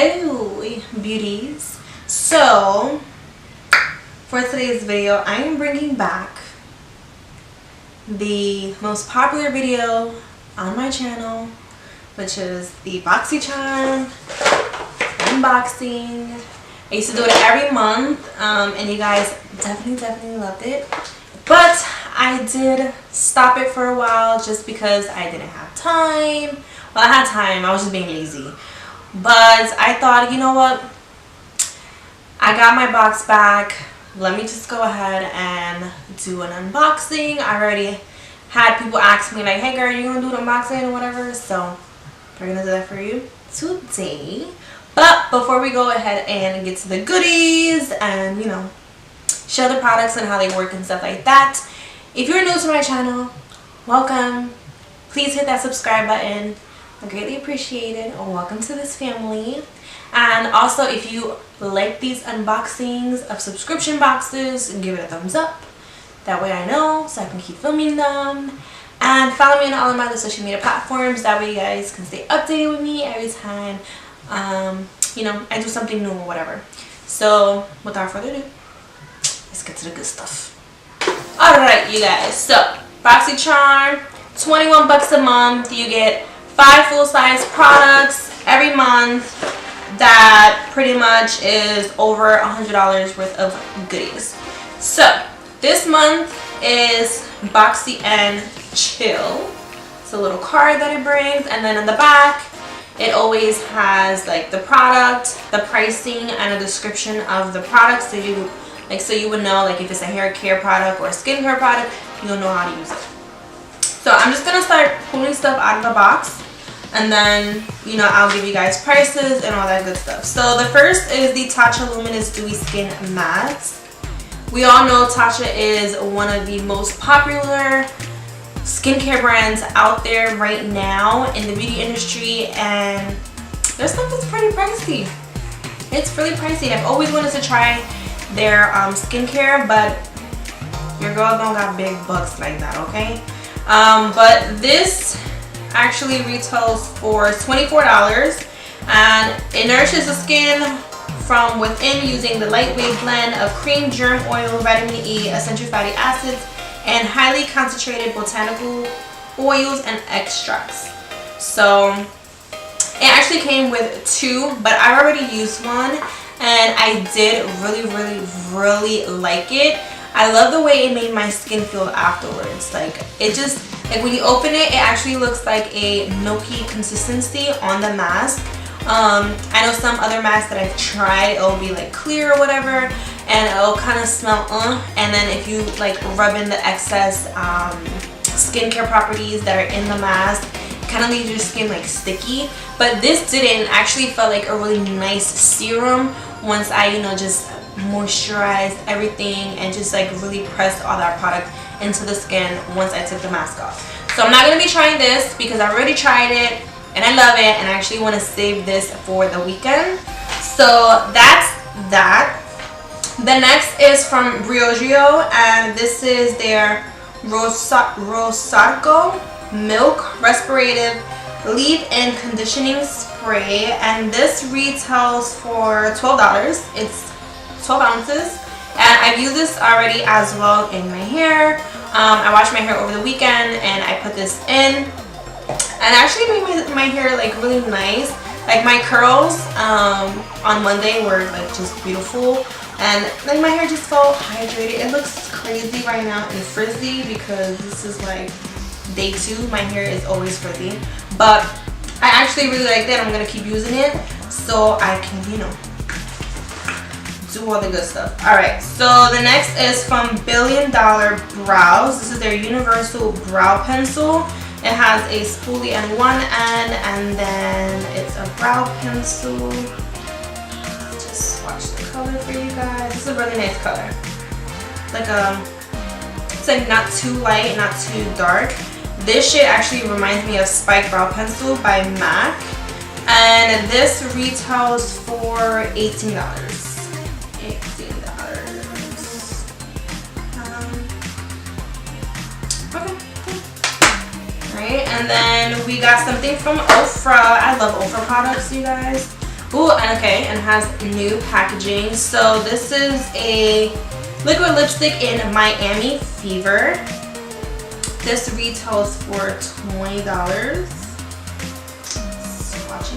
Hello beauties. So for today's video I am bringing back the most popular video on my channel, which is the BoxyCharm unboxing. I used to do it every month and you guys definitely loved it, but I did stop it for a while just because I didn't have time. Well, I had time, I was just being lazy. But I thought, you know what, I got my box back, let me just go ahead and do an unboxing. I already had people ask me like, hey girl, you gonna do an unboxing or whatever, so we're gonna do that for you today. But before we go ahead and get to the goodies and, you know, show the products and how they work and stuff like that, if you're new to my channel, welcome. Please hit that subscribe button. I greatly appreciate it, and welcome to this family. And also, if you like these unboxings of subscription boxes, give it a thumbs up. That way I know, so I can keep filming them. And follow me on all of my other social media platforms. That way you guys can stay updated with me every time you know, I do something new or whatever. So without further ado, let's get to the good stuff. Alright you guys, so BoxyCharm, 21 bucks a month. You get 5 full-size products every month. That pretty much is over $100 worth of goodies. So this month is Boxy and Chill. It's a little card that it brings, and then in the back it always has like the product, the pricing, and a description of the product, so you would know like if it's a hair care product or a skincare product, you'll know how to use it. So I'm just gonna start pulling stuff out of the box, and then, you know, I'll give you guys prices and all that good stuff. So the first is the Tatcha Luminous Dewy Skin Mask. We all know Tatcha is one of the most popular skincare brands out there right now in the beauty industry, and their stuff is pretty pricey. It's really pricey. I've always wanted to try their skincare, but your girl don't got big bucks like that, okay? But this actually retails for $24, and it nourishes the skin from within using the lightweight blend of cream, germ oil, vitamin E, essential fatty acids, and highly concentrated botanical oils and extracts. So it actually came with 2, but I already used one and I did really like it. I love the way it made my skin feel afterwards. Like, it just, like when you open it, it actually looks like a milky consistency on the mask. I know some other masks that I've tried, it'll be like clear or whatever, and it'll kind of smell and then if you like rub in the excess skincare properties that are in the mask, it kind of leaves your skin like sticky. But this didn't. Actually felt like a really nice serum once I, you know, just moisturized everything and just like really pressed all that product into the skin once I took the mask off. So I'm not going to be trying this because I already tried it and I love it, and I actually want to save this for the weekend. So that's that. The next is from Briogeo, and this is their Rosarco Milk Respirative Leave-In Conditioning Spray, and this retails for $12. It's 12 ounces, and I've used this already as well in my hair. I washed my hair over the weekend and I put this in, and actually made my hair like really nice. Like my curls on Monday were like just beautiful, and like my hair just felt hydrated. It looks crazy right now and frizzy because this is like day 2. My hair is always frizzy, but I actually really like that. I'm gonna keep using it so I can, you know, do all the good stuff. Alright, so the next is from Billion Dollar Brows. This is their universal brow pencil. It has a spoolie on one end, and then it's a brow pencil. Just watch the color for you guys. This is a really nice color. It's like not too light, not too dark. This shade actually reminds me of Spike Brow Pencil by MAC, and this retails for $18. Okay. Alright, and then we got something from Ofra. I love Ofra products, you guys. Ooh, and okay, and it has new packaging. So this is a liquid lipstick in Miami Fever. This retails for $20. Swatch.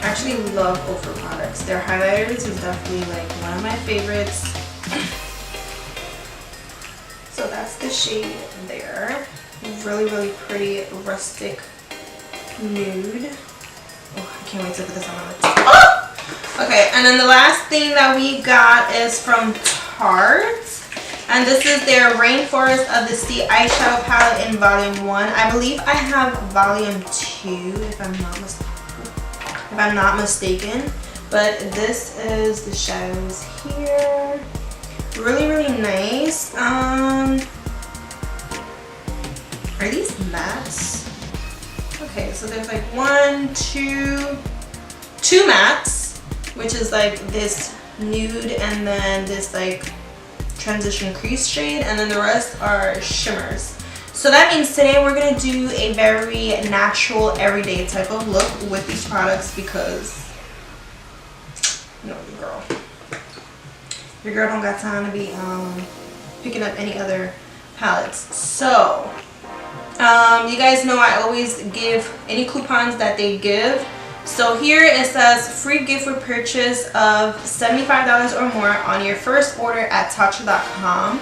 I actually love Ofra products. Their highlighters is definitely like one of my favorites. So that's the shade there. Really pretty rustic nude. Oh, I can't wait to put this on my lips. Oh! Okay, and then the last thing that we got is from Tarte. And this is their Rainforest of the Sea eyeshadow palette in volume 1. I believe I have volume 2 if I'm not mistaken. But this is the shadows here. Really nice. Are these mattes? Okay, so there's like two mattes, which is like this nude and then this like transition crease shade, and then the rest are shimmers. So that means today we're gonna do a very natural, everyday type of look with these products because your girl don't got time to be picking up any other palettes. So you guys know I always give any coupons that they give. So here it says free gift with purchase of $75 or more on your first order at Tatcha.com.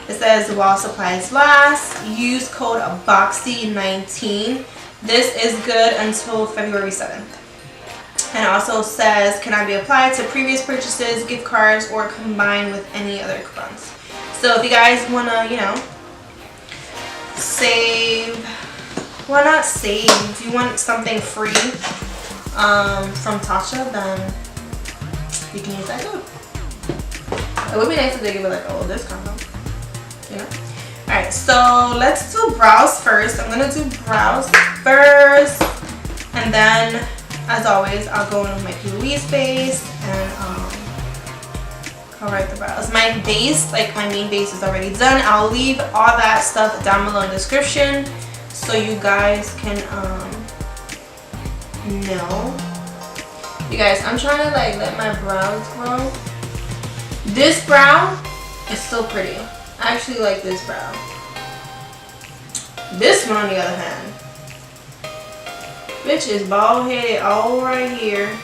It says while supplies last, use code BOXY19. This is good until February 7th. And it also says cannot be applied to previous purchases, gift cards, or combined with any other coupons. So if you guys wanna, you know, save, well not save, if you want something free from Tatcha, then you can use that code. It would be nice if they give it like a little discount though, you know. Alright, so let's do brows first. I'm gonna do brows first, and then as always I'll go in with my P. Louise base and color the brows. My base, like my main base, is already done. I'll leave all that stuff down below in the description so you guys can know. You guys, I'm trying to like let my brows grow. This brow is so pretty. I actually like this brow. This one on the other hand, bitch, is bald headed all right here,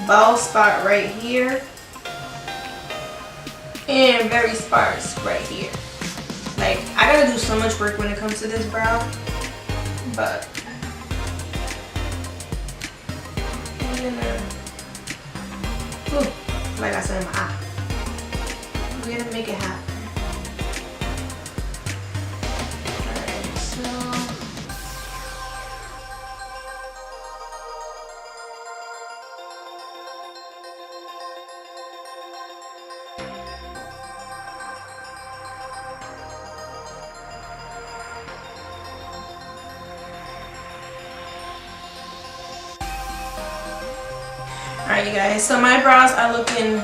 bald spot right here, and very sparse right here. Like, I gotta do so much work when it comes to this brow, but like I said in my eye, we're gonna make it happen. Alright, so alright, you guys, so my brows are looking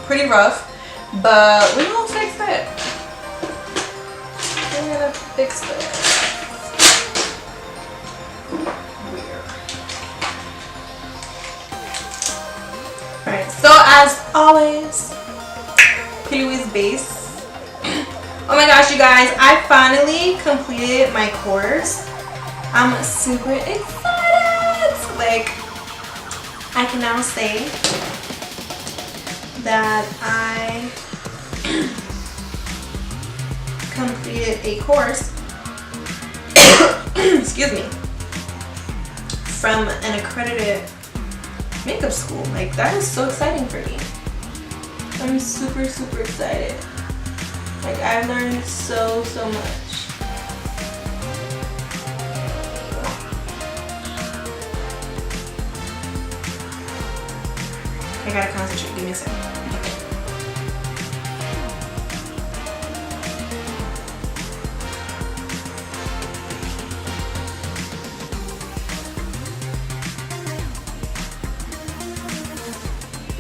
pretty rough, but we're gonna fix it. We're gonna fix this. Weird. Alright, so as always, P. Louise base. Oh my gosh, you guys, I finally completed my course. I'm super excited. Like, I can now say that I completed a course excuse me, from an accredited makeup school. Like, that is so exciting for me. I'm super excited. Like, I've learned so much. I gotta concentrate. Give me a second.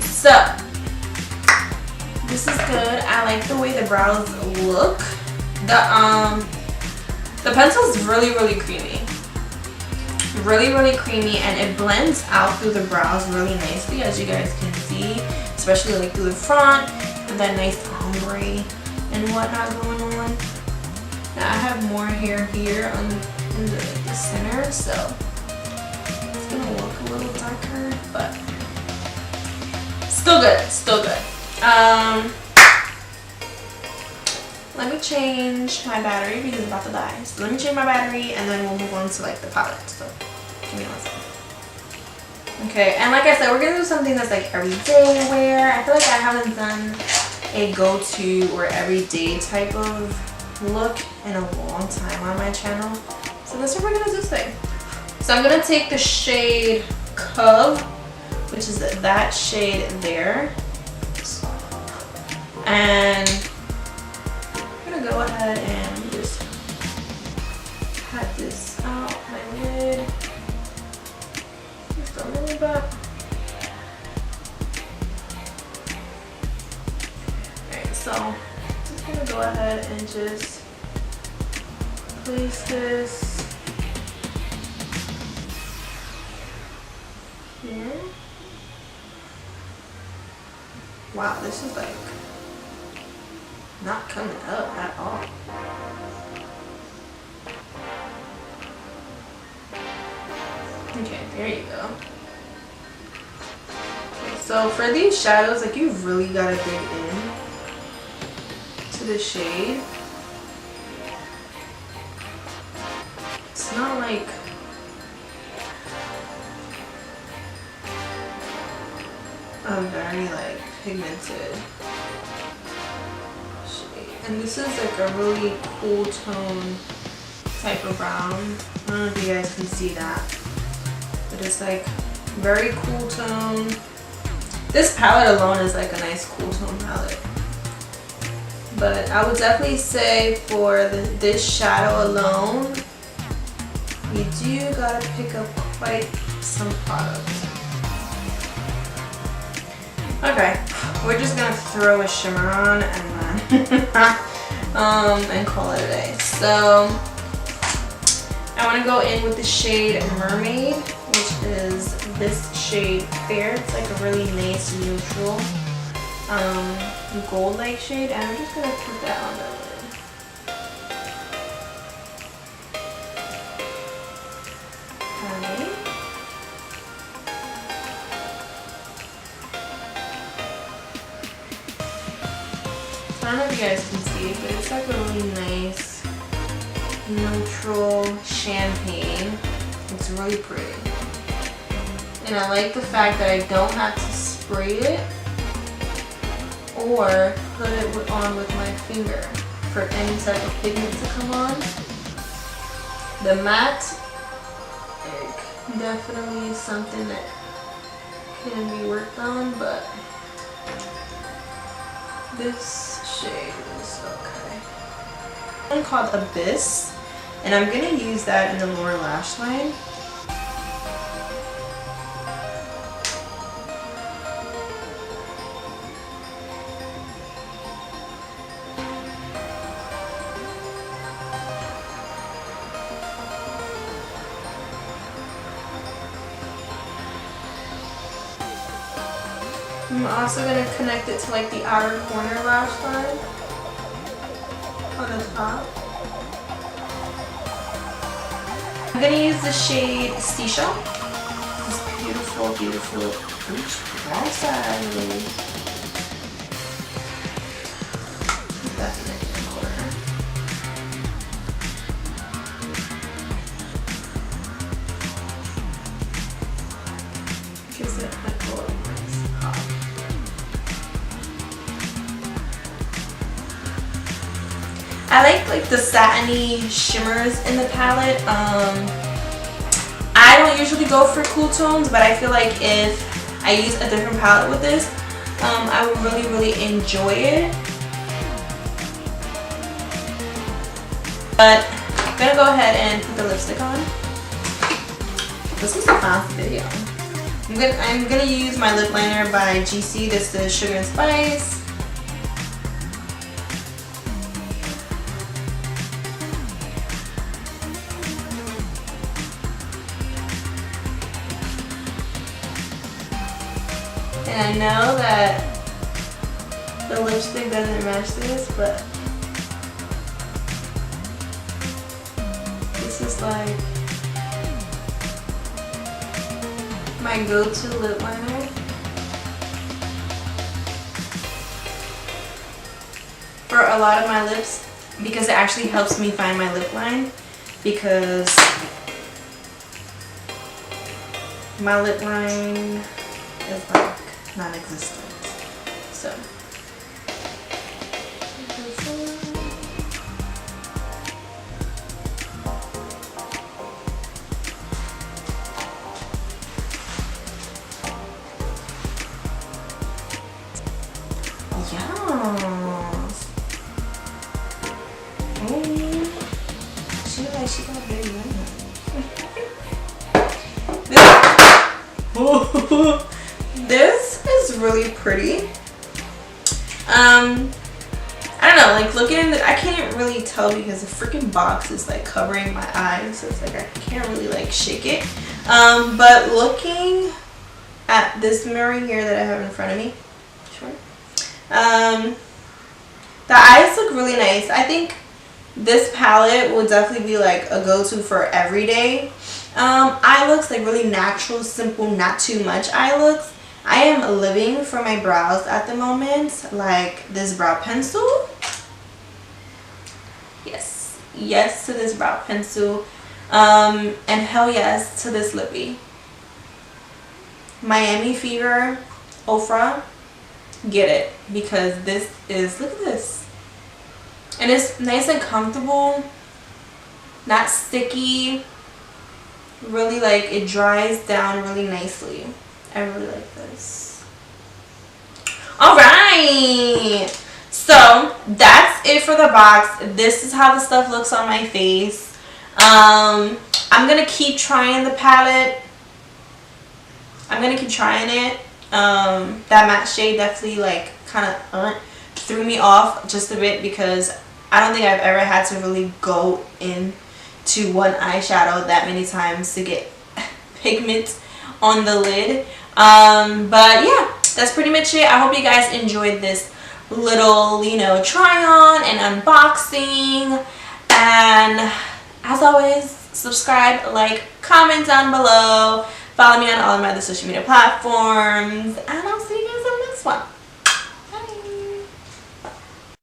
So this is good. I like the way the brows look. The pencil is really creamy. Really creamy, and it blends out through the brows really nicely, as you guys can see, especially like through the front, and that nice ombre and whatnot going on. Now I have more hair here on in the center, so it's gonna look a little darker, but still good, still good. Let me change my battery because it's about to die. So let me change my battery and then we'll move on to like the palette. So give me 1 second. Okay, and like I said, we're gonna do something that's like everyday wear. I feel like I haven't done a go-to or everyday type of look in a long time on my channel. So that's what we're gonna do today. So I'm gonna take the shade Cove, which is that shade there. And I'm gonna go ahead and just pat this out my lid just a little bit. Alright, so I'm just gonna go ahead and just place this here. Wow, this is like not coming up at all. Okay, there you go. Okay, so for these shadows, like you've really got to dig in to the shade. It's not like a very like pigmented shade, and this is like a really cool tone type of brown. I don't know if you guys can see that, but it's like very cool tone. This palette alone is like a nice cool tone palette, but I would definitely say for this shadow alone, you do gotta pick up quite some product. Okay, we're just gonna throw a shimmer on and then and call it a day. So I want to go in with the shade Mermaid, which is this shade Fair. It's like a really nice neutral gold-like shade, and I'm just gonna put that on the lid. Okay. I don't know if you guys can see, but it's like a really nice neutral champagne. It's really pretty. And I like the fact that I don't have to spray it or put it on with my finger for any type of pigment to come on. The matte, like, definitely is something that can be worked on, but this shade is okay. One called Abyss, and I'm gonna use that in the lower lash line. I'm also going to connect it to like the outer corner lash line on the top. I'm going to use the shade Seashell. This beautiful, beautiful, oops, wrong side. That's in the corner. Gives it like a little nice pop. I like the satiny shimmers in the palette. I don't usually go for cool tones, but I feel like if I use a different palette with this, I would really enjoy it. But I'm gonna go ahead and put the lipstick on. This was a fast video. I'm gonna use my lip liner by GC. This is Sugar and Spice. And I know that the lipstick doesn't match this, but this is like my go-to lip liner. For a lot of my lips, because it actually helps me find my lip line, because my lip line is like non-existent. So yes. She got very young. This is really pretty. I don't know, like looking in the, I can't really tell because the freaking box is like covering my eyes, so it's like I can't really like shake it. But looking at this mirror here that I have in front of me, sure. The eyes look really nice. I think this palette will definitely be like a go-to for everyday eye looks, like really natural, simple, not too much eye looks. I am living for my brows at the moment, like this brow pencil. Yes to this brow pencil, and hell yes to this lippy. Miami Fever Ofra, get it, because this is, look at this, and it's nice and comfortable, not sticky, really like it dries down really nicely. I really like this. Alright, so that's it for the box. This is how the stuff looks on my face. I'm gonna keep trying the palette. I'm gonna keep trying it. That matte shade definitely like kind of threw me off just a bit, because I don't think I've ever had to really go into one eyeshadow that many times to get pigment on the lid. But yeah, that's pretty much it. I hope you guys enjoyed this little, you know, try on and unboxing. And as always, subscribe, like, comment down below, follow me on all of my other social media platforms.